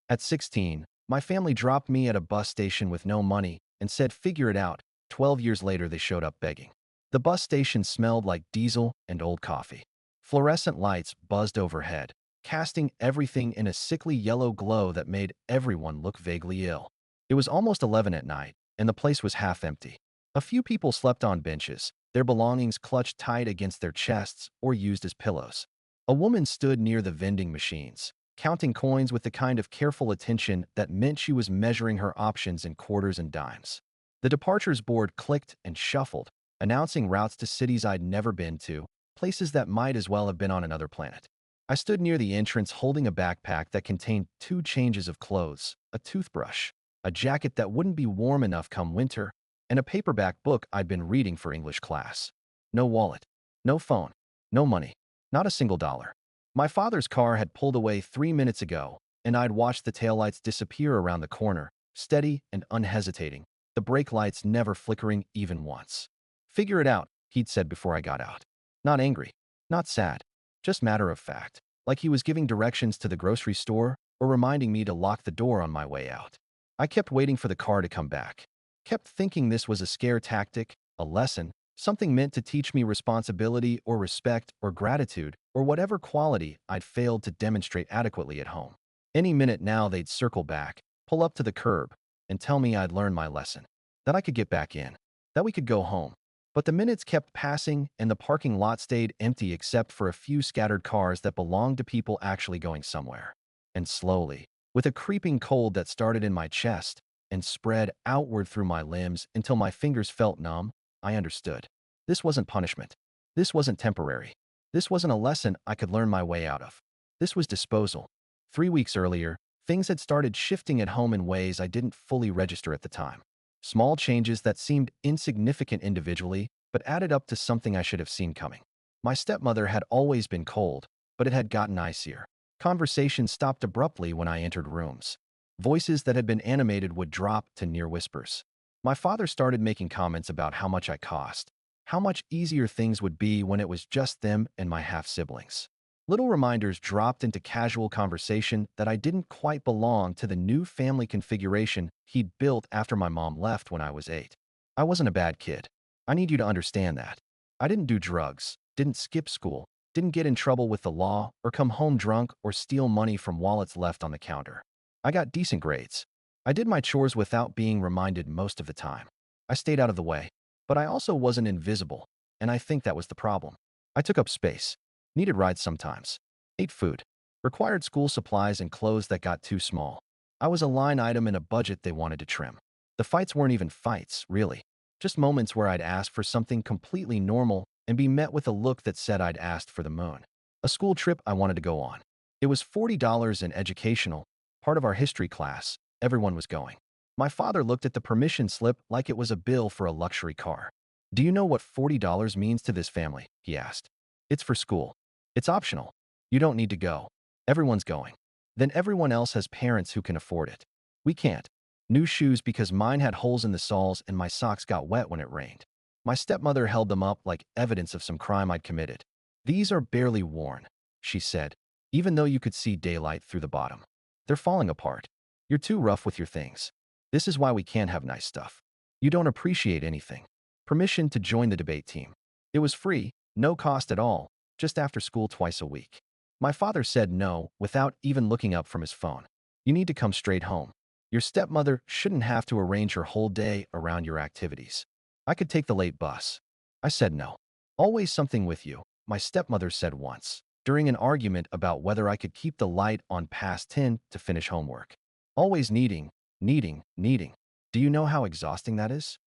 At 16, my family dropped me at a bus station with no money and said, "Figure it out." 12 years later, they showed up begging. The bus station smelled like diesel and old coffee. Fluorescent lights buzzed overhead, casting everything in a sickly yellow glow that made everyone look vaguely ill. It was almost 11 at night, and the place was half empty. A few people slept on benches, their belongings clutched tight against their chests or used as pillows. A woman stood near the vending machines, counting coins with the kind of careful attention that meant she was measuring her options in quarters and dimes. The departures board clicked and shuffled, announcing routes to cities I'd never been to, places that might as well have been on another planet. I stood near the entrance holding a backpack that contained 2 changes of clothes, a toothbrush, a jacket that wouldn't be warm enough come winter, and a paperback book I'd been reading for English class. No wallet, no phone, no money, not a single dollar. My father's car had pulled away 3 minutes ago, and I'd watched the taillights disappear around the corner, steady and unhesitating, the brake lights never flickering even once. "Figure it out," he'd said before I got out. Not angry, not sad, just matter of fact, like he was giving directions to the grocery store or reminding me to lock the door on my way out. I kept waiting for the car to come back, kept thinking this was a scare tactic, a lesson, something meant to teach me responsibility or respect or gratitude or whatever quality I'd failed to demonstrate adequately at home. Any minute now they'd circle back, pull up to the curb, and tell me I'd learned my lesson, that I could get back in, that we could go home. But the minutes kept passing and the parking lot stayed empty except for a few scattered cars that belonged to people actually going somewhere. And slowly, with a creeping cold that started in my chest and spread outward through my limbs until my fingers felt numb, I understood. This wasn't punishment. This wasn't temporary. This wasn't a lesson I could learn my way out of. This was disposal. 3 weeks earlier, things had started shifting at home in ways I didn't fully register at the time. Small changes that seemed insignificant individually, but added up to something I should have seen coming. My stepmother had always been cold, but it had gotten icier. Conversations stopped abruptly when I entered rooms. Voices that had been animated would drop to near whispers. My father started making comments about how much I cost, how much easier things would be when it was just them and my half-siblings. Little reminders dropped into casual conversation that I didn't quite belong to the new family configuration he'd built after my mom left when I was 8. I wasn't a bad kid. I need you to understand that. I didn't do drugs, didn't skip school, didn't get in trouble with the law, or come home drunk or steal money from wallets left on the counter. I got decent grades. I did my chores without being reminded most of the time. I stayed out of the way. But I also wasn't invisible, and I think that was the problem. I took up space. Needed rides sometimes. Ate food. Required school supplies and clothes that got too small. I was a line item in a budget they wanted to trim. The fights weren't even fights, really. Just moments where I'd ask for something completely normal and be met with a look that said I'd asked for the moon. A school trip I wanted to go on. It was $40 and educational, part of our history class. Everyone was going. My father looked at the permission slip like it was a bill for a luxury car. "Do you know what $40 means to this family?" he asked. "It's for school. It's optional. You don't need to go. Everyone's going. Then everyone else has parents who can afford it. We can't. New shoes because mine had holes in the soles and my socks got wet when it rained. My stepmother held them up like evidence of some crime I'd committed. These are barely worn," she said, "even though you could see daylight through the bottom. They're falling apart. You're too rough with your things. This is why we can't have nice stuff. You don't appreciate anything." Permission to join the debate team. It was free, no cost at all, just after school twice a week. My father said no without even looking up from his phone. "You need to come straight home. Your stepmother shouldn't have to arrange her whole day around your activities." I could take the late bus. I said no. "Always something with you," my stepmother said once, during an argument about whether I could keep the light on past 10 to finish homework. Always needing, needing, needing. Do you know how exhausting that is?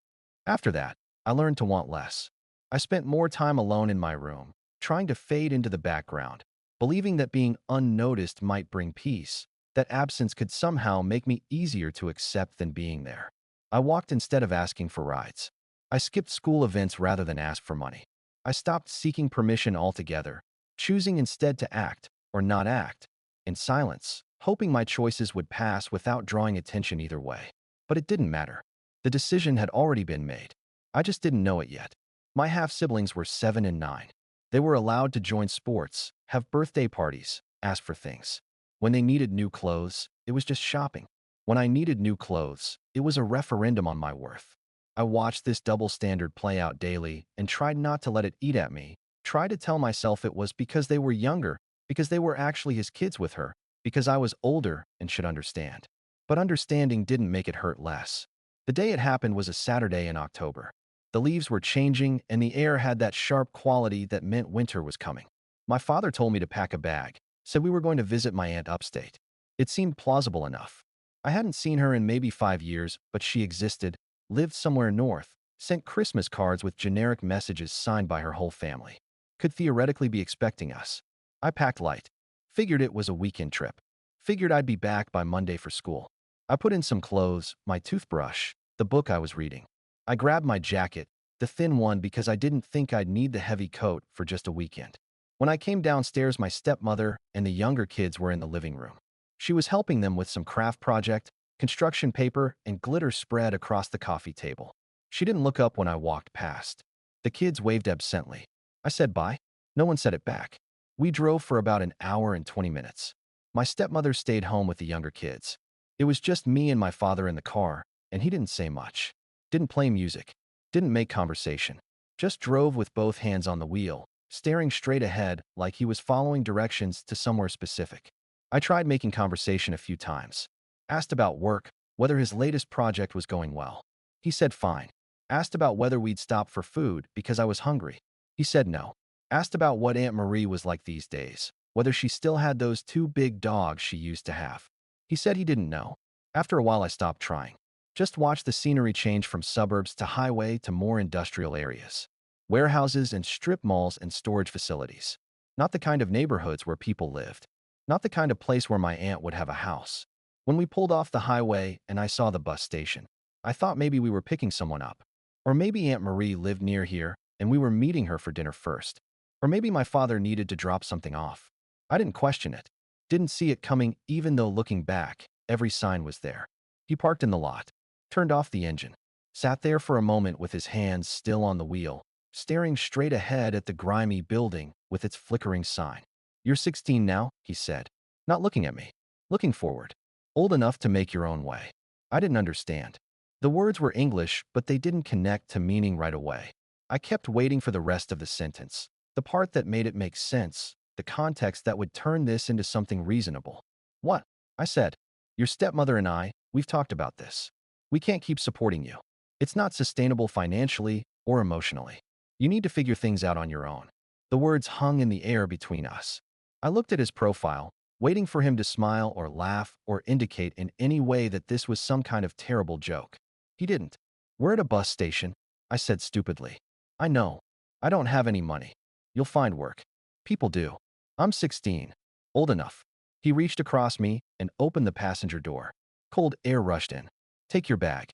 After that, I learned to want less. I spent more time alone in my room, trying to fade into the background, believing that being unnoticed might bring peace, that absence could somehow make me easier to accept than being there. I walked instead of asking for rides. I skipped school events rather than ask for money. I stopped seeking permission altogether, choosing instead to act, or not act, in silence, hoping my choices would pass without drawing attention either way. But it didn't matter. The decision had already been made. I just didn't know it yet. My half-siblings were 7 and 9. They were allowed to join sports, have birthday parties, ask for things. When they needed new clothes, it was just shopping. When I needed new clothes, it was a referendum on my worth. I watched this double standard play out daily and tried not to let it eat at me, tried to tell myself it was because they were younger, because they were actually his kids with her, because I was older and should understand. But understanding didn't make it hurt less. The day it happened was a Saturday in October. The leaves were changing and the air had that sharp quality that meant winter was coming. My father told me to pack a bag, said we were going to visit my aunt upstate. It seemed plausible enough. I hadn't seen her in maybe 5 years, but she existed, lived somewhere north, sent Christmas cards with generic messages signed by her whole family. Could theoretically be expecting us. I packed light. Figured it was a weekend trip. Figured I'd be back by Monday for school. I put in some clothes, my toothbrush, the book I was reading. I grabbed my jacket, the thin one because I didn't think I'd need the heavy coat for just a weekend. When I came downstairs, my stepmother and the younger kids were in the living room. She was helping them with some craft project, construction paper, and glitter spread across the coffee table. She didn't look up when I walked past. The kids waved absently. I said bye. No one said it back. We drove for about an hour and 20 minutes. My stepmother stayed home with the younger kids. It was just me and my father in the car, and he didn't say much. Didn't play music. Didn't make conversation. Just drove with both hands on the wheel, staring straight ahead like he was following directions to somewhere specific. I tried making conversation a few times. Asked about work, whether his latest project was going well. He said fine. Asked about whether we'd stop for food because I was hungry. He said no. Asked about what Aunt Marie was like these days, whether she still had those two big dogs she used to have. He said he didn't know. After a while I stopped trying. Just watched the scenery change from suburbs to highway to more industrial areas. Warehouses and strip malls and storage facilities. Not the kind of neighborhoods where people lived. Not the kind of place where my aunt would have a house. When we pulled off the highway and I saw the bus station, I thought maybe we were picking someone up. Or maybe Aunt Marie lived near here and we were meeting her for dinner first. Or maybe my father needed to drop something off. I didn't question it. Didn't see it coming even though looking back, every sign was there. He parked in the lot. Turned off the engine. Sat there for a moment with his hands still on the wheel, staring straight ahead at the grimy building with its flickering sign. "You're 16 now," he said. Not looking at me. Looking forward. "Old enough to make your own way." I didn't understand. The words were English, but they didn't connect to meaning right away. I kept waiting for the rest of the sentence. The part that made it make sense. The context that would turn this into something reasonable. "What?" I said. "Your stepmother and we've talked about this. We can't keep supporting you. It's not sustainable financially or emotionally. You need to figure things out on your own." The words hung in the air between us. I looked at his profile, waiting for him to smile or laugh or indicate in any way that this was some kind of terrible joke. He didn't. "We're at a bus station," I said stupidly. "I know. I don't have any money. You'll find work. People do. I'm 16. Old enough." He reached across me and opened the passenger door. Cold air rushed in. "Take your bag."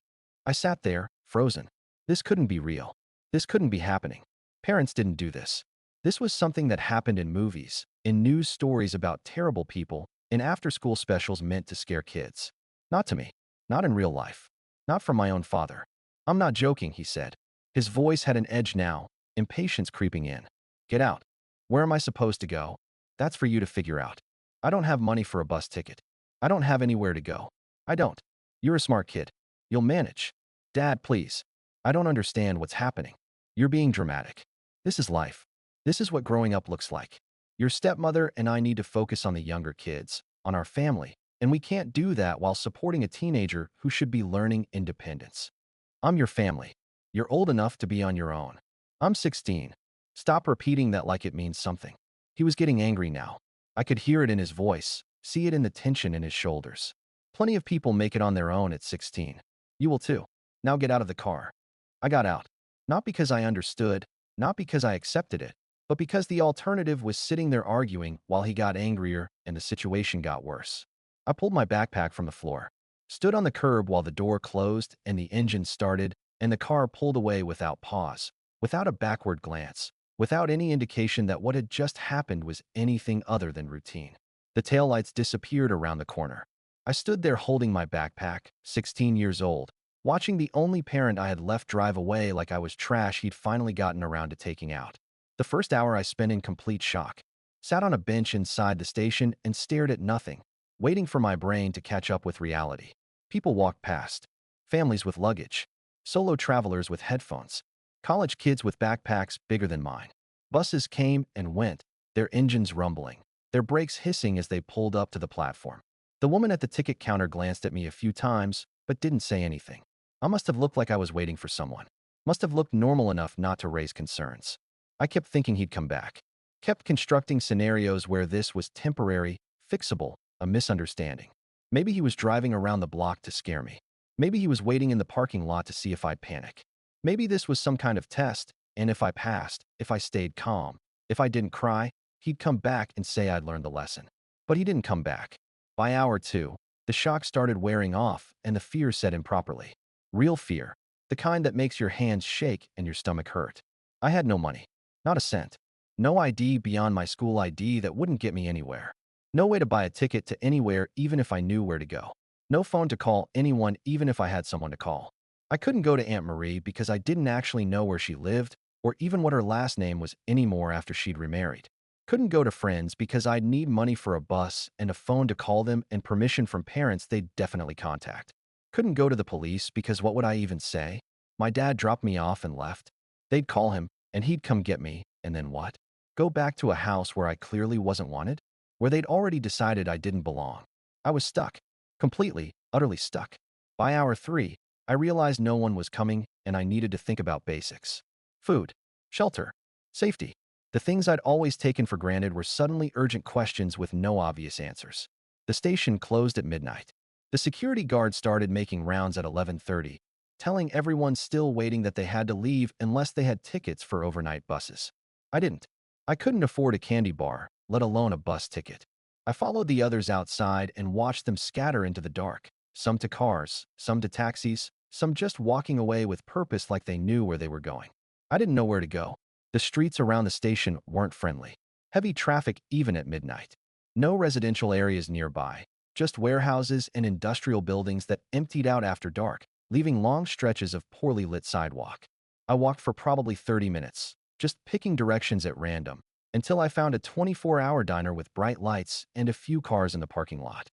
I sat there, frozen. This couldn't be real. This couldn't be happening. Parents didn't do this. This was something that happened in movies, in news stories about terrible people, in after-school specials meant to scare kids. Not to me. Not in real life. Not from my own father. "I'm not joking," he said. His voice had an edge now, impatience creeping in. "Get out." "Where am I supposed to go?" "That's for you to figure out. I don't have money for a bus ticket. I don't have anywhere to go. I don't. You're a smart kid. You'll manage." "Dad, please. I don't understand what's happening. You're being dramatic. This is life. This is what growing up looks like. Your stepmother and I need to focus on the younger kids, on our family, and we can't do that while supporting a teenager who should be learning independence. I'm your family. You're old enough to be on your own. I'm 16. Stop repeating that like it means something." He was getting angry now. I could hear it in his voice, see it in the tension in his shoulders. Plenty of people make it on their own at 16. You will too. Now get out of the car. I got out. Not because I understood, not because I accepted it, but because the alternative was sitting there arguing while he got angrier and the situation got worse. I pulled my backpack from the floor, stood on the curb while the door closed and the engine started, and the car pulled away without pause, without a backward glance, without any indication that what had just happened was anything other than routine. The taillights disappeared around the corner. I stood there holding my backpack, 16 years old, watching the only parent I had left drive away like I was trash he'd finally gotten around to taking out. The first hour I spent in complete shock. Sat on a bench inside the station and stared at nothing, waiting for my brain to catch up with reality. People walked past. Families with luggage. Solo travelers with headphones. College kids with backpacks bigger than mine. Buses came and went, their engines rumbling, their brakes hissing as they pulled up to the platform. The woman at the ticket counter glanced at me a few times, but didn't say anything. I must have looked like I was waiting for someone. Must have looked normal enough not to raise concerns. I kept thinking he'd come back. Kept constructing scenarios where this was temporary, fixable, a misunderstanding. Maybe he was driving around the block to scare me. Maybe he was waiting in the parking lot to see if I'd panic. Maybe this was some kind of test, and if I passed, if I stayed calm, if I didn't cry, he'd come back and say I'd learned the lesson. But he didn't come back. By hour two, the shock started wearing off and the fear set in properly. Real fear. The kind that makes your hands shake and your stomach hurt. I had no money. Not a cent. No ID beyond my school ID that wouldn't get me anywhere. No way to buy a ticket to anywhere even if I knew where to go. No phone to call anyone even if I had someone to call. I couldn't go to Aunt Marie because I didn't actually know where she lived or even what her last name was anymore after she'd remarried. Couldn't go to friends because I'd need money for a bus and a phone to call them and permission from parents they'd definitely contact. Couldn't go to the police because what would I even say? My dad dropped me off and left. They'd call him and he'd come get me, and then what? Go back to a house where I clearly wasn't wanted? Where they'd already decided I didn't belong. I was stuck. Completely, utterly stuck. By hour three, I realized no one was coming and I needed to think about basics. Food, shelter, safety. The things I'd always taken for granted were suddenly urgent questions with no obvious answers. The station closed at midnight. The security guard started making rounds at 11:30, telling everyone still waiting that they had to leave unless they had tickets for overnight buses. I didn't. I couldn't afford a candy bar, let alone a bus ticket. I followed the others outside and watched them scatter into the dark, some to cars, some to taxis, some just walking away with purpose like they knew where they were going. I didn't know where to go. The streets around the station weren't friendly. Heavy traffic even at midnight. No residential areas nearby, just warehouses and industrial buildings that emptied out after dark, leaving long stretches of poorly lit sidewalk. I walked for probably 30 minutes, just picking directions at random, until I found a 24-hour diner with bright lights and a few cars in the parking lot.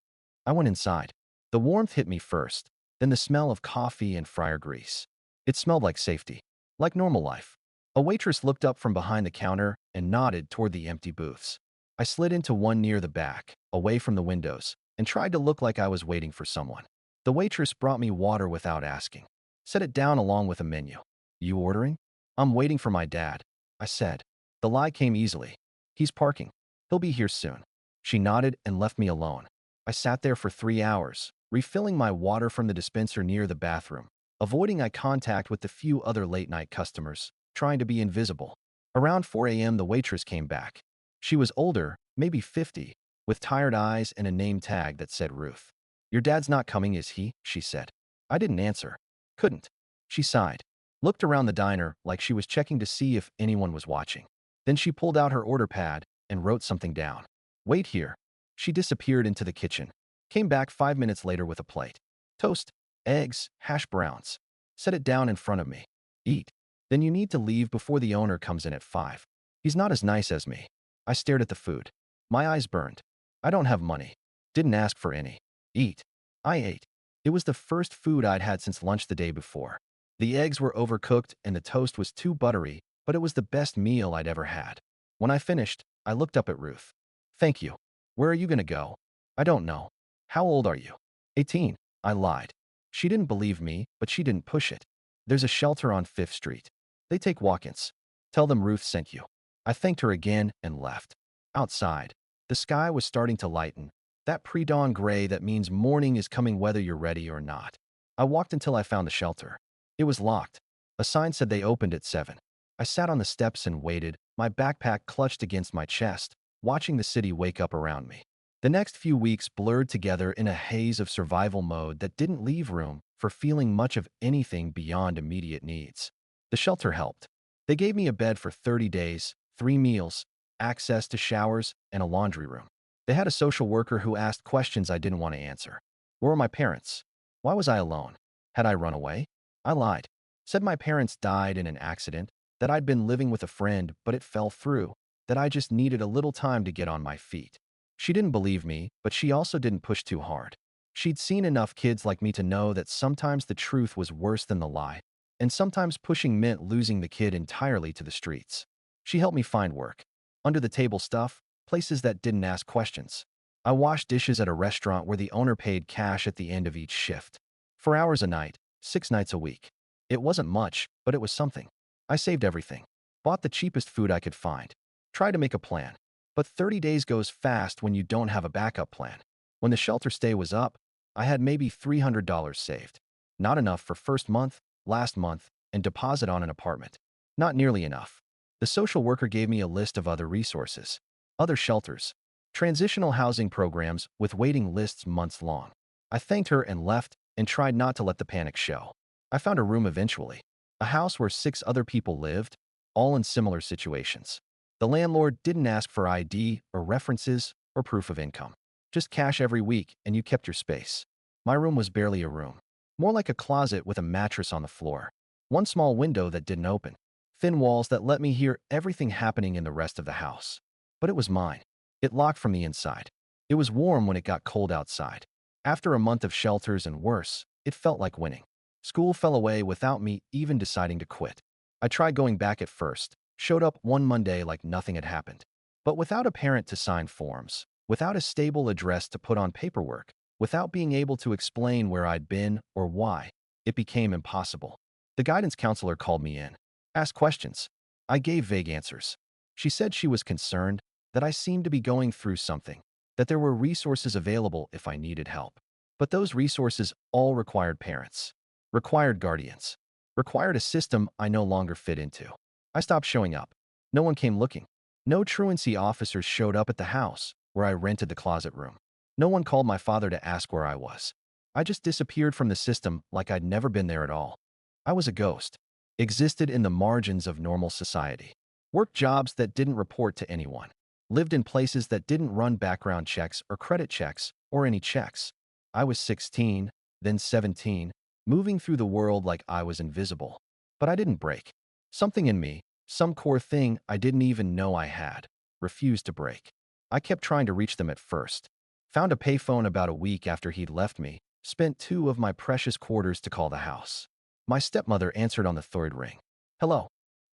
I went inside. The warmth hit me first, then the smell of coffee and fryer grease. It smelled like safety, like normal life. A waitress looked up from behind the counter and nodded toward the empty booths. I slid into one near the back, away from the windows, and tried to look like I was waiting for someone. The waitress brought me water without asking. Set it down along with a menu. You ordering? I'm waiting for my dad, I said. The lie came easily. He's parking. He'll be here soon. She nodded and left me alone. I sat there for 3 hours, refilling my water from the dispenser near the bathroom, avoiding eye contact with the few other late-night customers, trying to be invisible. Around 4 a.m., the waitress came back. She was older, maybe 50, with tired eyes and a name tag that said Ruth. Your dad's not coming, is he? She said. I didn't answer. Couldn't. She sighed, looked around the diner like she was checking to see if anyone was watching. Then she pulled out her order pad and wrote something down. Wait here. She disappeared into the kitchen, came back 5 minutes later with a plate. Toast, eggs, hash browns. Set it down in front of me. Eat. Then you need to leave before the owner comes in at 5. He's not as nice as me. I stared at the food. My eyes burned. I don't have money. Didn't ask for any. Eat. I ate. It was the first food I'd had since lunch the day before. The eggs were overcooked and the toast was too buttery, but it was the best meal I'd ever had. When I finished, I looked up at Ruth. Thank you. Where are you going to go? I don't know. How old are you? 18. I lied. She didn't believe me, but she didn't push it. There's a shelter on 5th Street. They take walk-ins. Tell them Ruth sent you. I thanked her again and left. Outside, the sky was starting to lighten, that pre-dawn gray that means morning is coming whether you're ready or not. I walked until I found the shelter. It was locked. A sign said they opened at 7. I sat on the steps and waited, my backpack clutched against my chest, watching the city wake up around me. The next few weeks blurred together in a haze of survival mode that didn't leave room for feeling much of anything beyond immediate needs. The shelter helped. They gave me a bed for 30 days, 3 meals, access to showers, and a laundry room. They had a social worker who asked questions I didn't want to answer. Where were my parents? Why was I alone? Had I run away? I lied. Said my parents died in an accident, that I'd been living with a friend but it fell through, that I just needed a little time to get on my feet. She didn't believe me, but she also didn't push too hard. She'd seen enough kids like me to know that sometimes the truth was worse than the lie, and sometimes pushing meant losing the kid entirely to the streets. She helped me find work. Under the table stuff, places that didn't ask questions. I washed dishes at a restaurant where the owner paid cash at the end of each shift. 4 hours a night, 6 nights a week. It wasn't much, but it was something. I saved everything. Bought the cheapest food I could find. Tried to make a plan. But 30 days goes fast when you don't have a backup plan. When the shelter stay was up, I had maybe $300 saved. Not enough for first month, last month, and deposit on an apartment. Not nearly enough. The social worker gave me a list of other resources. Other shelters. Transitional housing programs with waiting lists months long. I thanked her and left and tried not to let the panic show. I found a room eventually. A house where 6 other people lived, all in similar situations. The landlord didn't ask for ID or references or proof of income. Just cash every week and you kept your space. My room was barely a room. More like a closet with a mattress on the floor. One small window that didn't open. Thin walls that let me hear everything happening in the rest of the house. But it was mine. It locked from the inside. It was warm when it got cold outside. After a month of shelters and worse, it felt like winning. School fell away without me even deciding to quit. I tried going back at first, showed up one Monday like nothing had happened. But without a parent to sign forms, without a stable address to put on paperwork, without being able to explain where I'd been or why, it became impossible. The guidance counselor called me in, asked questions. I gave vague answers. She said she was concerned, that I seemed to be going through something, that there were resources available if I needed help. But those resources all required parents, required guardians, required a system I no longer fit into. I stopped showing up. No one came looking. No truancy officers showed up at the house where I rented the closet room. No one called my father to ask where I was. I just disappeared from the system like I'd never been there at all. I was a ghost, existed in the margins of normal society, worked jobs that didn't report to anyone, lived in places that didn't run background checks or credit checks or any checks. I was 16, then 17, moving through the world like I was invisible. But I didn't break. Something in me, some core thing I didn't even know I had, refused to break. I kept trying to reach them at first. Found a payphone about a week after he'd left me, spent 2 of my precious quarters to call the house. My stepmother answered on the third ring. "Hello.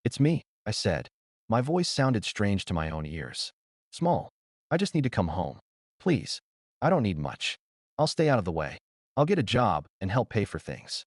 It's me," I said. My voice sounded strange to my own ears. "Small. I just need to come home. Please. I don't need much. I'll stay out of the way. I'll get a job and help pay for things.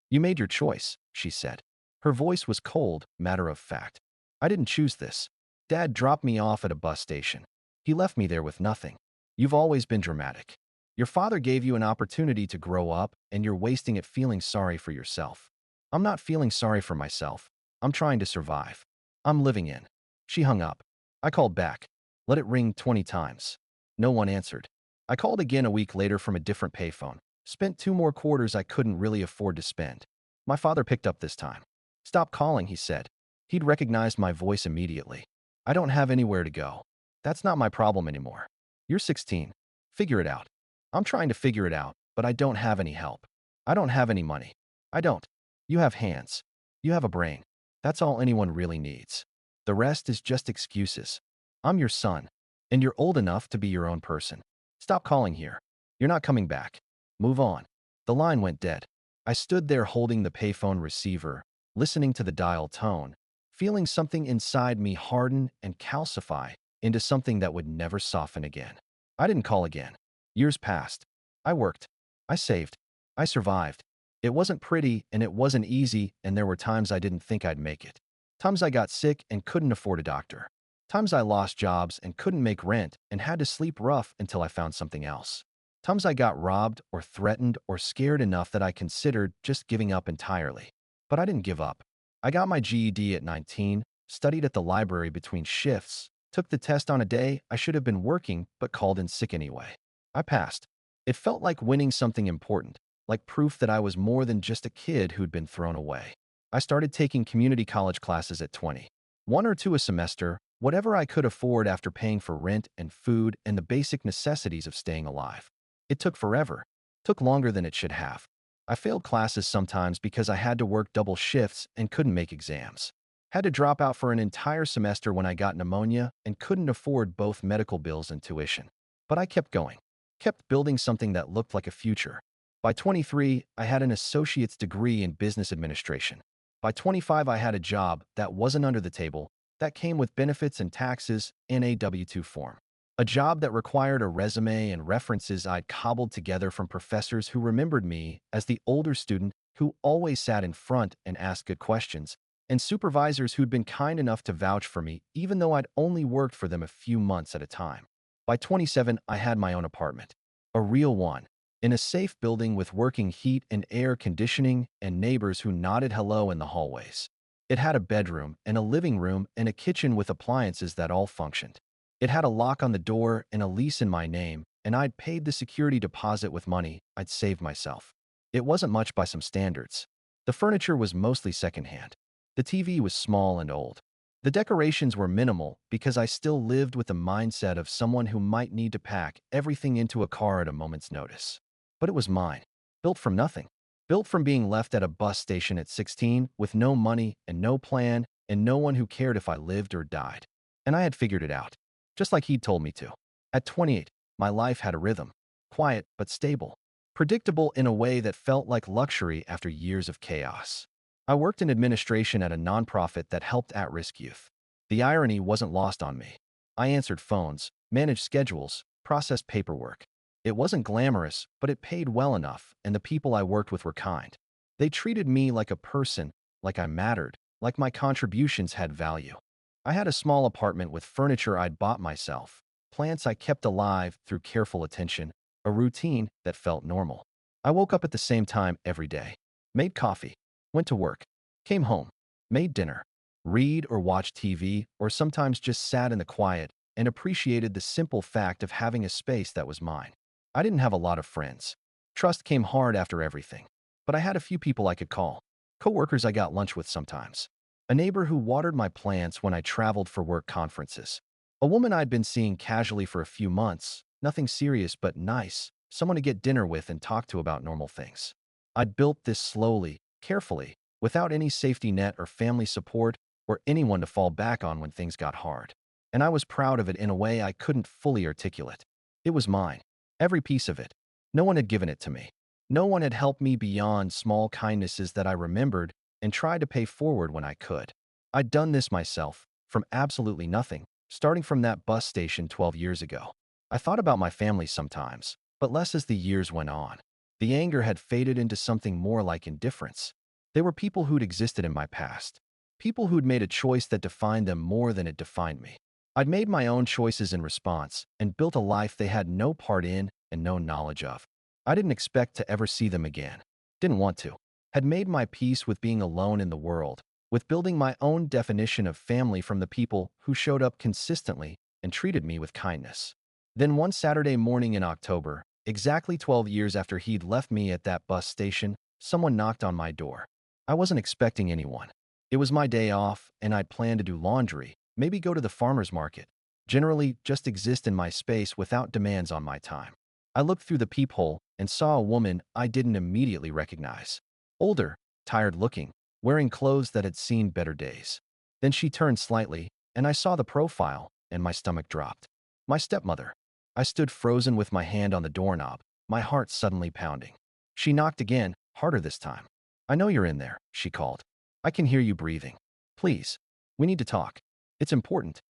You made your choice," she said. Her voice was cold, matter of fact. "I didn't choose this. Dad dropped me off at a bus station. He left me there with nothing. You've always been dramatic. Your father gave you an opportunity to grow up, and you're wasting it feeling sorry for yourself. I'm not feeling sorry for myself. I'm trying to survive. I'm living in." She hung up. I called back. Let it ring 20 times. No one answered. I called again a week later from a different payphone. Spent 2 more quarters I couldn't really afford to spend. My father picked up this time. "Stop calling," he said. He'd recognized my voice immediately. "I don't have anywhere to go. That's not my problem anymore. You're 16. Figure it out." I'm trying to figure it out, but I don't have any help. I don't have any money. I don't. You have hands. You have a brain. That's all anyone really needs. The rest is just excuses. I'm your son, and you're old enough to be your own person. Stop calling here. You're not coming back. Move on. The line went dead. I stood there holding the payphone receiver, listening to the dial tone, feeling something inside me harden and calcify into something that would never soften again. I didn't call again. Years passed. I worked. I saved. I survived. It wasn't pretty and it wasn't easy, and there were times I didn't think I'd make it. Times I got sick and couldn't afford a doctor. Times I lost jobs and couldn't make rent and had to sleep rough until I found something else. Times I got robbed or threatened or scared enough that I considered just giving up entirely. But I didn't give up. I got my GED at 19, studied at the library between shifts, took the test on a day I should have been working but called in sick anyway. I passed. It felt like winning something important, like proof that I was more than just a kid who'd been thrown away. I started taking community college classes at 20. 1 or 2 a semester, whatever I could afford after paying for rent and food and the basic necessities of staying alive. It took forever. Took longer than it should have. I failed classes sometimes because I had to work double shifts and couldn't make exams. Had to drop out for an entire semester when I got pneumonia and couldn't afford both medical bills and tuition. But I kept going, kept building something that looked like a future. By 23, I had an associate's degree in business administration. By 25, I had a job that wasn't under the table, that came with benefits and taxes in a W-2 form. A job that required a resume and references I'd cobbled together from professors who remembered me as the older student who always sat in front and asked good questions, and supervisors who'd been kind enough to vouch for me even though I'd only worked for them a few months at a time. By 27, I had my own apartment. A real one. In a safe building with working heat and air conditioning and neighbors who nodded hello in the hallways. It had a bedroom and a living room and a kitchen with appliances that all functioned. It had a lock on the door and a lease in my name, and I'd paid the security deposit with money I'd saved myself. It wasn't much by some standards. The furniture was mostly secondhand. The TV was small and old. The decorations were minimal because I still lived with the mindset of someone who might need to pack everything into a car at a moment's notice. But it was mine, built from nothing, built from being left at a bus station at 16 with no money and no plan and no one who cared if I lived or died. And I had figured it out, just like he'd told me to. At 28, my life had a rhythm, quiet but stable, predictable in a way that felt like luxury after years of chaos. I worked in administration at a nonprofit that helped at-risk youth. The irony wasn't lost on me. I answered phones, managed schedules, processed paperwork. It wasn't glamorous, but it paid well enough, and the people I worked with were kind. They treated me like a person, like I mattered, like my contributions had value. I had a small apartment with furniture I'd bought myself, plants I kept alive through careful attention, a routine that felt normal. I woke up at the same time every day, made coffee, went to work, came home, made dinner, read or watch TV, or sometimes just sat in the quiet and appreciated the simple fact of having a space that was mine. I didn't have a lot of friends. Trust came hard after everything. But I had a few people I could call. Coworkers I got lunch with sometimes. A neighbor who watered my plants when I traveled for work conferences. A woman I'd been seeing casually for a few months, nothing serious but nice, someone to get dinner with and talk to about normal things. I'd built this slowly, carefully, without any safety net or family support or anyone to fall back on when things got hard. And I was proud of it in a way I couldn't fully articulate. It was mine. Every piece of it. No one had given it to me. No one had helped me beyond small kindnesses that I remembered and tried to pay forward when I could. I'd done this myself, from absolutely nothing, starting from that bus station 12 years ago. I thought about my family sometimes, but less as the years went on. The anger had faded into something more like indifference. They were people who'd existed in my past. People who'd made a choice that defined them more than it defined me. I'd made my own choices in response and built a life they had no part in and no knowledge of. I didn't expect to ever see them again. Didn't want to. Had made my peace with being alone in the world, with building my own definition of family from the people who showed up consistently and treated me with kindness. Then one Saturday morning in October, exactly 12 years after he'd left me at that bus station, someone knocked on my door. I wasn't expecting anyone. It was my day off, and I'd planned to do laundry, maybe go to the farmer's market. Generally, just exist in my space without demands on my time. I looked through the peephole and saw a woman I didn't immediately recognize. Older, tired-looking, wearing clothes that had seen better days. Then she turned slightly, and I saw the profile, and my stomach dropped. My stepmother. I stood frozen with my hand on the doorknob, my heart suddenly pounding. She knocked again, harder this time. "I know you're in there," she called. "I can hear you breathing. Please, we need to talk. It's important."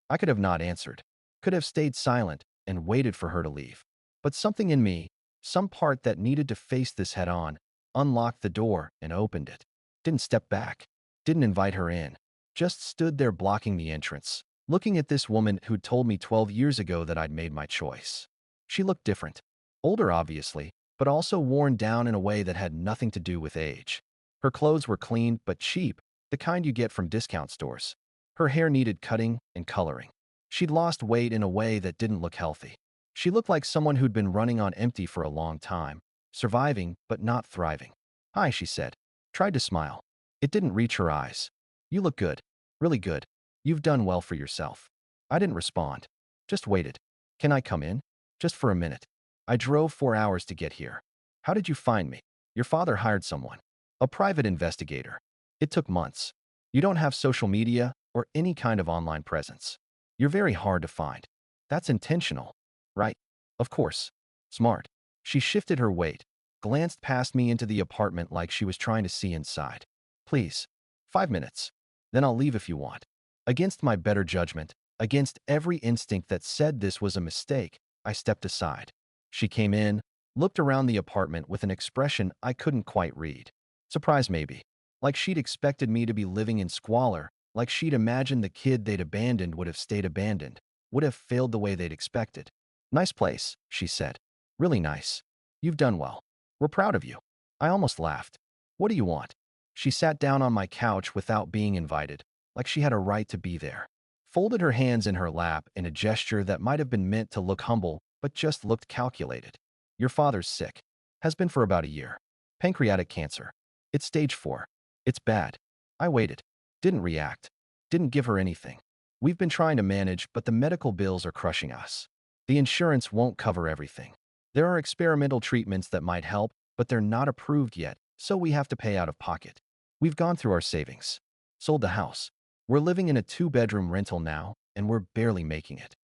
I could have not answered, could have stayed silent and waited for her to leave. But something in me, some part that needed to face this head-on, unlocked the door and opened it. Didn't step back, didn't invite her in, just stood there blocking the entrance, looking at this woman who'd told me 12 years ago that I'd made my choice. She looked different. Older, obviously, but also worn down in a way that had nothing to do with age. Her clothes were clean but cheap, the kind you get from discount stores. Her hair needed cutting and coloring. She'd lost weight in a way that didn't look healthy. She looked like someone who'd been running on empty for a long time, surviving but not thriving. "Hi," she said. Tried to smile. It didn't reach her eyes. "You look good. Really good. You've done well for yourself." I didn't respond. Just waited. "Can I come in? Just for a minute. I drove 4 hours to get here." "How did you find me?" "Your father hired someone. A private investigator. It took months. You don't have social media or any kind of online presence. You're very hard to find. That's intentional, right? Of course. Smart. She shifted her weight, glanced past me into the apartment like she was trying to see inside. Please. 5 minutes. Then I'll leave if you want. Against my better judgment, against every instinct that said this was a mistake, I stepped aside. She came in, looked around the apartment with an expression I couldn't quite read. Surprise maybe. Like she'd expected me to be living in squalor, like she'd imagined the kid they'd abandoned would have stayed abandoned, would have failed the way they'd expected. Nice place, she said. Really nice. You've done well. We're proud of you. I almost laughed. What do you want? She sat down on my couch without being invited, like she had a right to be there. Folded her hands in her lap in a gesture that might have been meant to look humble, but just looked calculated. Your father's sick. Has been for about a year. Pancreatic cancer. It's stage 4. It's bad. I waited. Didn't react. Didn't give her anything. We've been trying to manage, but the medical bills are crushing us. The insurance won't cover everything. There are experimental treatments that might help, but they're not approved yet, so we have to pay out of pocket. We've gone through our savings. Sold the house. We're living in a 2-bedroom rental now, and we're barely making it.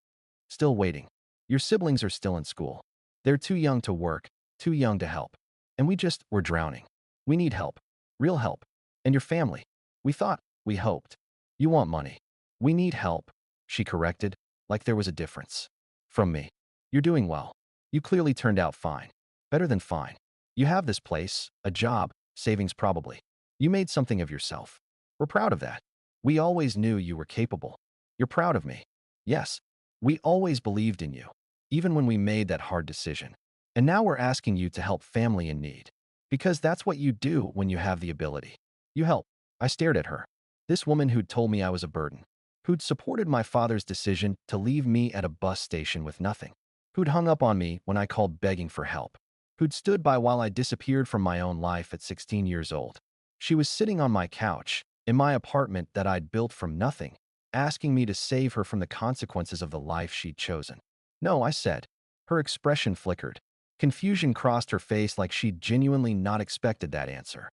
Still waiting. Your siblings are still in school. They're too young to work, too young to help. And we're drowning. We need help. Real help. And your family. We hoped. You want money. We need help, she corrected, like there was a difference. From me. You're doing well. You clearly turned out fine. Better than fine. You have this place, a job, savings probably. You made something of yourself. We're proud of that. We always knew you were capable. You're proud of me. Yes. We always believed in you, even when we made that hard decision. And now we're asking you to help family in need. Because that's what you do when you have the ability. You help. I stared at her. This woman who'd told me I was a burden. Who'd supported my father's decision to leave me at a bus station with nothing. Who'd hung up on me when I called begging for help. Who'd stood by while I disappeared from my own life at 16 years old. She was sitting on my couch, in my apartment that I'd built from nothing, asking me to save her from the consequences of the life she'd chosen. No, I said. Her expression flickered. Confusion crossed her face like she'd genuinely not expected that answer.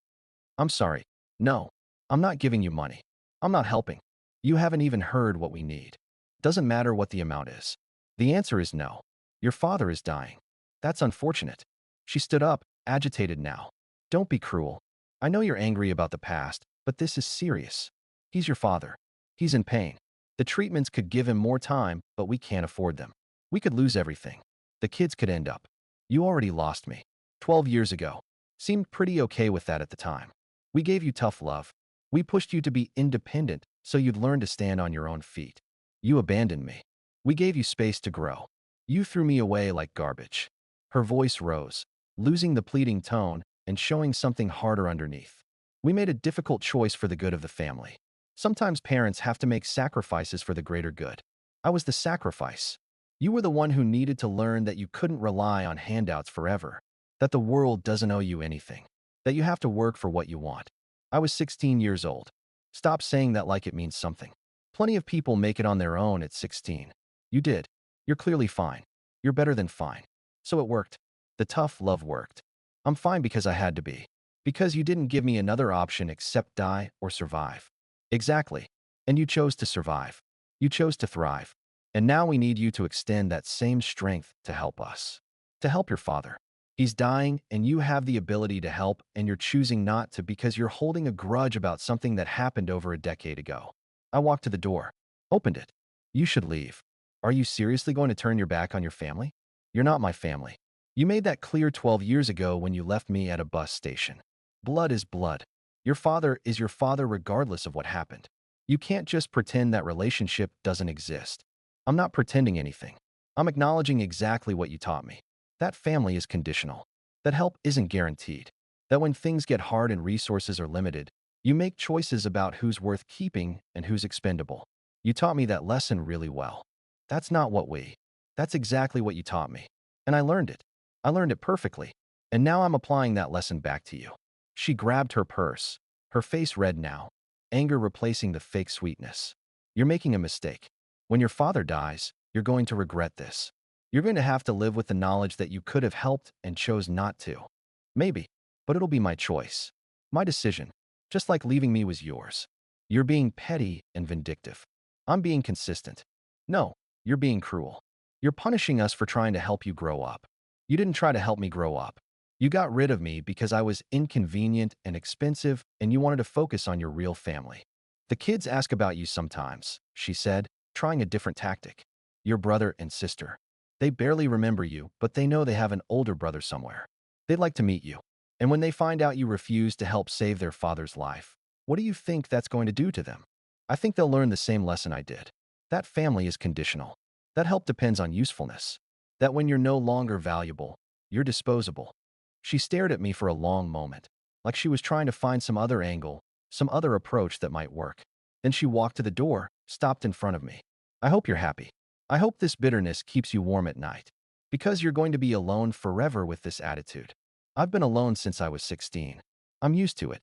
I'm sorry. No. I'm not giving you money. I'm not helping. You haven't even heard what we need. Doesn't matter what the amount is. The answer is no. Your father is dying. That's unfortunate. She stood up, agitated now. Don't be cruel. I know you're angry about the past, but this is serious. He's your father. He's in pain. The treatments could give him more time, but we can't afford them. We could lose everything. The kids could end up. You already lost me. 12 years ago. Seemed pretty okay with that at the time. We gave you tough love. We pushed you to be independent so you'd learn to stand on your own feet. You abandoned me. We gave you space to grow. You threw me away like garbage. Her voice rose, losing the pleading tone and showing something harder underneath. We made a difficult choice for the good of the family. Sometimes parents have to make sacrifices for the greater good. I was the sacrifice. You were the one who needed to learn that you couldn't rely on handouts forever, that the world doesn't owe you anything, that you have to work for what you want. I was 16 years old. Stop saying that like it means something. Plenty of people make it on their own at 16. You did. You're clearly fine. You're better than fine. So it worked. The tough love worked. I'm fine because I had to be. Because you didn't give me another option except die or survive. Exactly. And you chose to survive. You chose to thrive. And now we need you to extend that same strength to help us. To help your father. He's dying, and you have the ability to help, and you're choosing not to because you're holding a grudge about something that happened over a decade ago. I walked to the door. Opened it. You should leave. Are you seriously going to turn your back on your family? You're not my family. You made that clear 12 years ago when you left me at a bus station. Blood is blood. Your father is your father regardless of what happened. You can't just pretend that relationship doesn't exist. I'm not pretending anything. I'm acknowledging exactly what you taught me. That family is conditional. That help isn't guaranteed. That when things get hard and resources are limited, you make choices about who's worth keeping and who's expendable. You taught me that lesson really well. That's not what we. That's exactly what you taught me. And I learned it. I learned it perfectly. And now I'm applying that lesson back to you. She grabbed her purse. Her face red now. Anger replacing the fake sweetness. You're making a mistake. When your father dies, you're going to regret this. You're going to have to live with the knowledge that you could have helped and chose not to. Maybe, but it'll be my choice. My decision. Just like leaving me was yours. You're being petty and vindictive. I'm being consistent. No, you're being cruel. You're punishing us for trying to help you grow up. You didn't try to help me grow up. You got rid of me because I was inconvenient and expensive, and you wanted to focus on your real family. The kids ask about you sometimes, she said, trying a different tactic. Your brother and sister. They barely remember you, but they know they have an older brother somewhere. They'd like to meet you. And when they find out you refuse to help save their father's life, what do you think that's going to do to them? I think they'll learn the same lesson I did. That family is conditional. That help depends on usefulness. That when you're no longer valuable, you're disposable. She stared at me for a long moment, like she was trying to find some other angle, some other approach that might work. Then she walked to the door, stopped in front of me. I hope you're happy. I hope this bitterness keeps you warm at night. Because you're going to be alone forever with this attitude. I've been alone since I was 16. I'm used to it.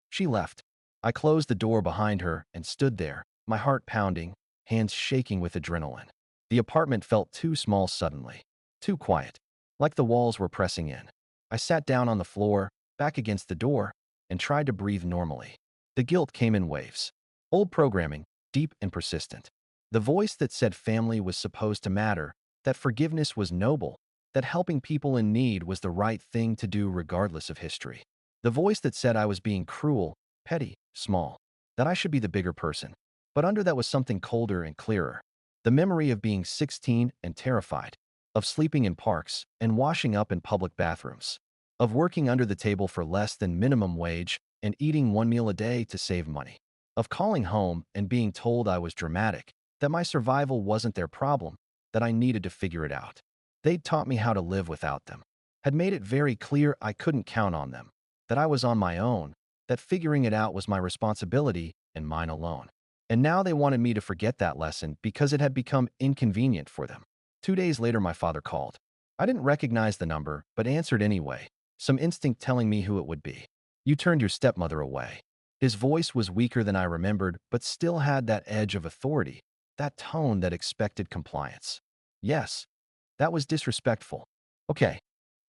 She left. I closed the door behind her and stood there, my heart pounding, hands shaking with adrenaline. The apartment felt too small suddenly, too quiet, like the walls were pressing in. I sat down on the floor, back against the door, and tried to breathe normally. The guilt came in waves. Old programming, deep and persistent. The voice that said family was supposed to matter, that forgiveness was noble, that helping people in need was the right thing to do regardless of history. The voice that said I was being cruel, petty, small, that I should be the bigger person. But under that was something colder and clearer. The memory of being 16 and terrified, of sleeping in parks and washing up in public bathrooms, of working under the table for less than minimum wage and eating one meal a day to save money, of calling home and being told I was dramatic, that my survival wasn't their problem, that I needed to figure it out. They'd taught me how to live without them, had made it very clear I couldn't count on them, that I was on my own, that figuring it out was my responsibility and mine alone. And now they wanted me to forget that lesson because it had become inconvenient for them. 2 days later, my father called. I didn't recognize the number, but answered anyway, some instinct telling me who it would be. You turned your stepmother away. His voice was weaker than I remembered, but still had that edge of authority, that tone that expected compliance. Yes, that was disrespectful. Okay,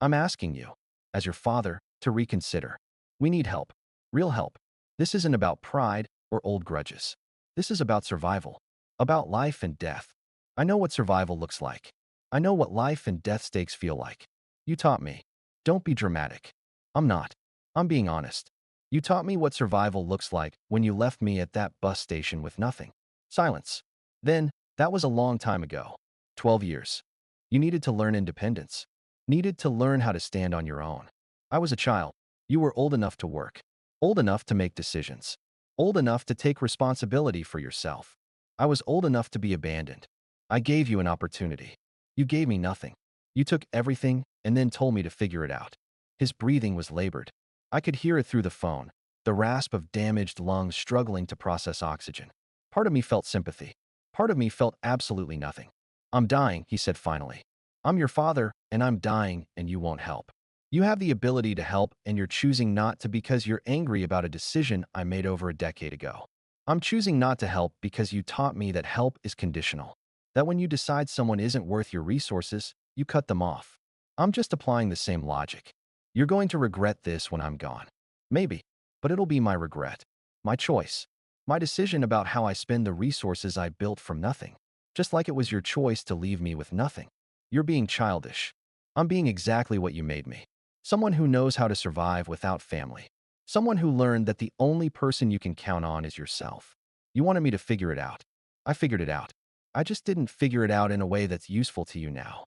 I'm asking you, as your father, to reconsider. We need help. Real help. This isn't about pride or old grudges. This is about survival. About life and death. I know what survival looks like. I know what life and death stakes feel like. You taught me. Don't be dramatic. I'm not. I'm being honest. You taught me what survival looks like when you left me at that bus station with nothing. Silence. Then, that was a long time ago. 12 years. You needed to learn independence. Needed to learn how to stand on your own. I was a child. You were old enough to work. Old enough to make decisions. Old enough to take responsibility for yourself. I was old enough to be abandoned. I gave you an opportunity. You gave me nothing. You took everything and then told me to figure it out. His breathing was labored. I could hear it through the phone, the rasp of damaged lungs struggling to process oxygen. Part of me felt sympathy. Part of me felt absolutely nothing. I'm dying, he said finally. I'm your father, and I'm dying, and you won't help. You have the ability to help, and you're choosing not to because you're angry about a decision I made over a decade ago. I'm choosing not to help because you taught me that help is conditional. That when you decide someone isn't worth your resources, you cut them off. I'm just applying the same logic. You're going to regret this when I'm gone. Maybe, but it'll be my regret. My choice. My decision about how I spend the resources I built from nothing. Just like it was your choice to leave me with nothing. You're being childish. I'm being exactly what you made me. Someone who knows how to survive without family. Someone who learned that the only person you can count on is yourself. You wanted me to figure it out. I figured it out. I just didn't figure it out in a way that's useful to you now.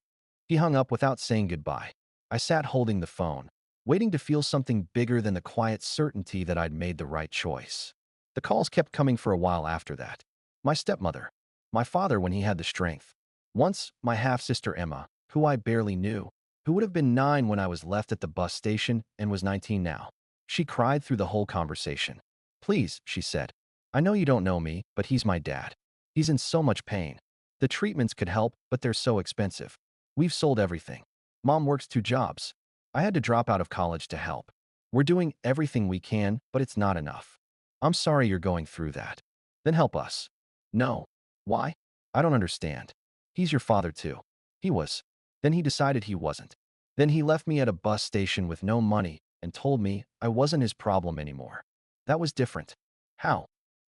He hung up without saying goodbye. I sat holding the phone, waiting to feel something bigger than the quiet certainty that I'd made the right choice. The calls kept coming for a while after that. My stepmother. My father when he had the strength. Once, my half-sister Emma, who I barely knew, who would have been 9 when I was left at the bus station and was 19 now. She cried through the whole conversation. Please, she said. I know you don't know me, but he's my dad. He's in so much pain. The treatments could help, but they're so expensive. We've sold everything. Mom works 2 jobs. I had to drop out of college to help. We're doing everything we can, but it's not enough. I'm sorry you're going through that. Then help us. No. Why? I don't understand. He's your father too. He was. Then he decided he wasn't. Then he left me at a bus station with no money and told me I wasn't his problem anymore. That was different. How?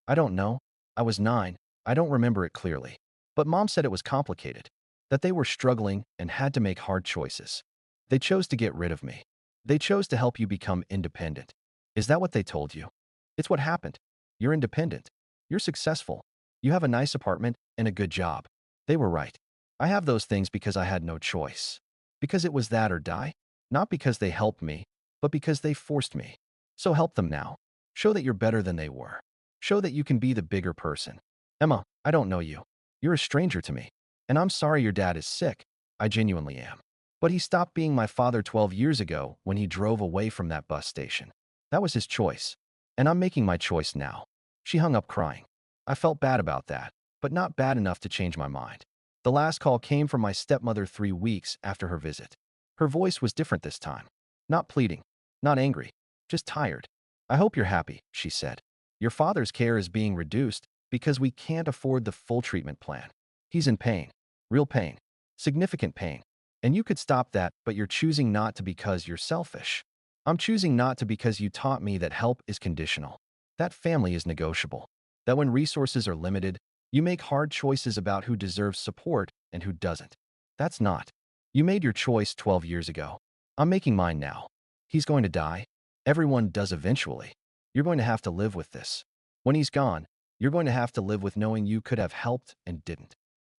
I don't know. I was 9. I don't remember it clearly. But Mom said it was complicated, that they were struggling and had to make hard choices. They chose to get rid of me. They chose to help you become independent. Is that what they told you? It's what happened. You're independent. You're successful. You have a nice apartment and a good job. They were right. I have those things because I had no choice. Because it was that or die. Not because they helped me, but because they forced me. So help them now. Show that you're better than they were. Show that you can be the bigger person. Emma, I don't know you. You're a stranger to me. And I'm sorry your dad is sick. I genuinely am. But he stopped being my father 12 years ago when he drove away from that bus station. That was his choice. And I'm making my choice now. She hung up crying. I felt bad about that, but not bad enough to change my mind. The last call came from my stepmother 3 weeks after her visit. Her voice was different this time. Not pleading, not angry, just tired. I hope you're happy, she said. Your father's care is being reduced because we can't afford the full treatment plan. He's in pain, real pain, significant pain. And you could stop that, but you're choosing not to because you're selfish. I'm choosing not to because you taught me that help is conditional. That family is negotiable. That when resources are limited, you make hard choices about who deserves support and who doesn't. That's not. You made your choice 12 years ago. I'm making mine now. He's going to die. Everyone does eventually. You're going to have to live with this. When he's gone, you're going to have to live with knowing you could have helped and didn't.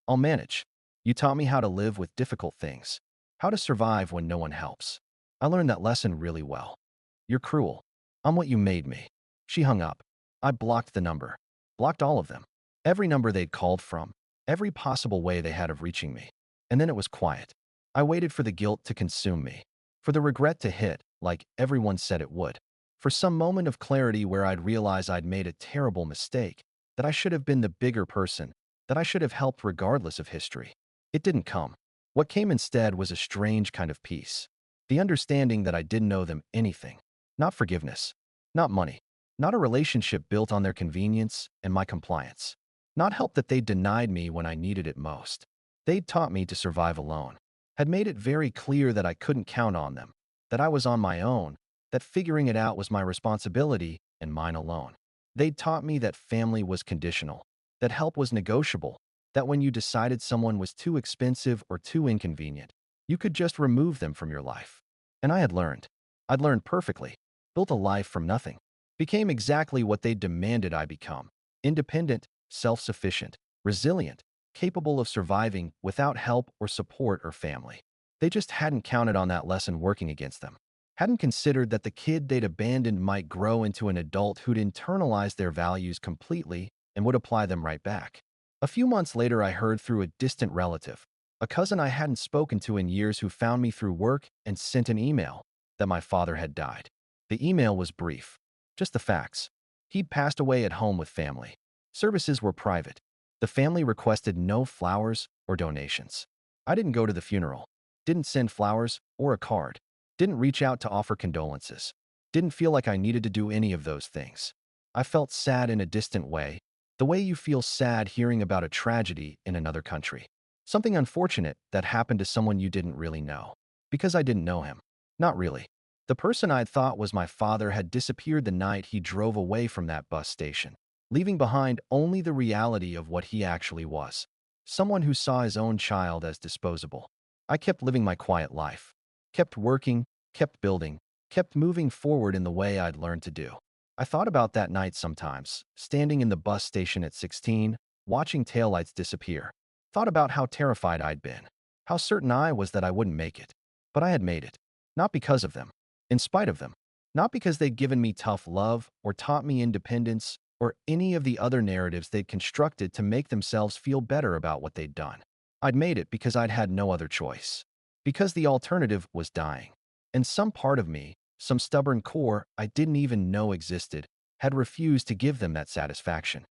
I'll manage. You taught me how to live with difficult things, how to survive when no one helps. I learned that lesson really well. You're cruel. I'm what you made me. She hung up. I blocked the number. Blocked all of them. Every number they'd called from. Every possible way they had of reaching me. And then it was quiet. I waited for the guilt to consume me. For the regret to hit, like everyone said it would. For some moment of clarity where I'd realize I'd made a terrible mistake, that I should have been the bigger person, that I should have helped regardless of history. It didn't come. What came instead was a strange kind of peace. The understanding that I didn't owe them anything. Not forgiveness. Not money. Not a relationship built on their convenience and my compliance. Not help that they denied me when I needed it most. They'd taught me to survive alone. Had made it very clear that I couldn't count on them. That I was on my own. That figuring it out was my responsibility and mine alone. They'd taught me that family was conditional. That help was negotiable. That when you decided someone was too expensive or too inconvenient, you could just remove them from your life. And I had learned. I'd learned perfectly. Built a life from nothing. Became exactly what they demanded I become. Independent, self-sufficient, resilient, capable of surviving without help or support or family. They just hadn't counted on that lesson working against them. Hadn't considered that the kid they'd abandoned might grow into an adult who'd internalize their values completely and would apply them right back. A few months later, I heard through a distant relative, a cousin I hadn't spoken to in years who found me through work and sent an email, that my father had died. The email was brief. Just the facts. He'd passed away at home with family. Services were private. The family requested no flowers or donations. I didn't go to the funeral. Didn't send flowers or a card. Didn't reach out to offer condolences. Didn't feel like I needed to do any of those things. I felt sad in a distant way, the way you feel sad hearing about a tragedy in another country. Something unfortunate that happened to someone you didn't really know. Because I didn't know him. Not really. The person I'd thought was my father had disappeared the night he drove away from that bus station, leaving behind only the reality of what he actually was. Someone who saw his own child as disposable. I kept living my quiet life. Kept working, kept building, kept moving forward in the way I'd learned to do. I thought about that night sometimes, standing in the bus station at 16, watching taillights disappear. Thought about how terrified I'd been, how certain I was that I wouldn't make it. But I had made it. Not because of them. In spite of them. Not because they'd given me tough love or taught me independence or any of the other narratives they'd constructed to make themselves feel better about what they'd done. I'd made it because I'd had no other choice. Because the alternative was dying. And some part of me, some stubborn core I didn't even know existed, had refused to give them that satisfaction.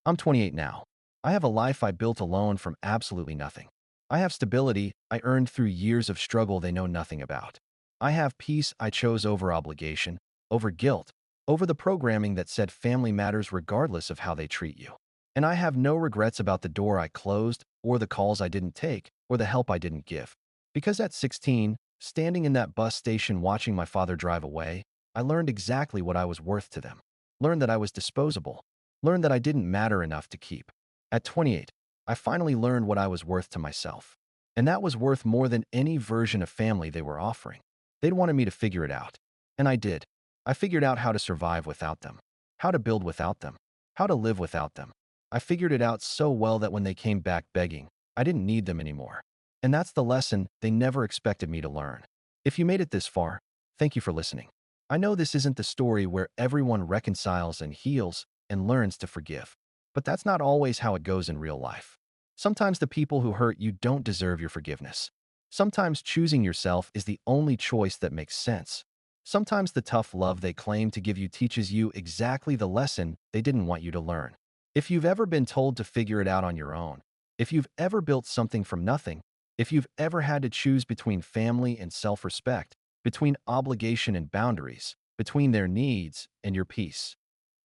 I'm 28 now. I have a life I built alone from absolutely nothing. I have stability I earned through years of struggle they know nothing about. I have peace I chose over obligation, over guilt, over the programming that said family matters regardless of how they treat you. And I have no regrets about the door I closed, or the calls I didn't take, or the help I didn't give. Because at 16, standing in that bus station watching my father drive away, I learned exactly what I was worth to them. Learned that I was disposable. Learned that I didn't matter enough to keep. At 28, I finally learned what I was worth to myself. And that was worth more than any version of family they were offering. They'd wanted me to figure it out. And I did. I figured out how to survive without them, how to build without them, how to live without them. I figured it out so well that when they came back begging, I didn't need them anymore. And that's the lesson they never expected me to learn. If you made it this far, thank you for listening. I know this isn't the story where everyone reconciles and heals and learns to forgive. But that's not always how it goes in real life. Sometimes the people who hurt you don't deserve your forgiveness. Sometimes choosing yourself is the only choice that makes sense. Sometimes the tough love they claim to give you teaches you exactly the lesson they didn't want you to learn. If you've ever been told to figure it out on your own, if you've ever built something from nothing, if you've ever had to choose between family and self-respect, between obligation and boundaries, between their needs and your peace,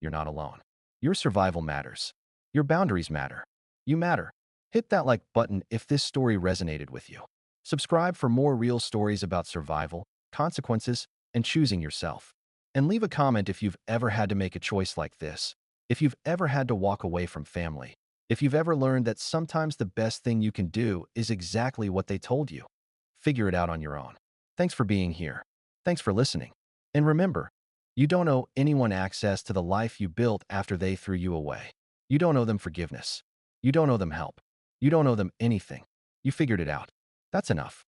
you're not alone. Your survival matters. Your boundaries matter. You matter. Hit that like button if this story resonated with you. Subscribe for more real stories about survival, consequences, and choosing yourself. And leave a comment if you've ever had to make a choice like this, if you've ever had to walk away from family, if you've ever learned that sometimes the best thing you can do is exactly what they told you. Figure it out on your own. Thanks for being here. Thanks for listening. And remember, you don't owe anyone access to the life you built after they threw you away. You don't owe them forgiveness. You don't owe them help. You don't owe them anything. You figured it out. That's enough.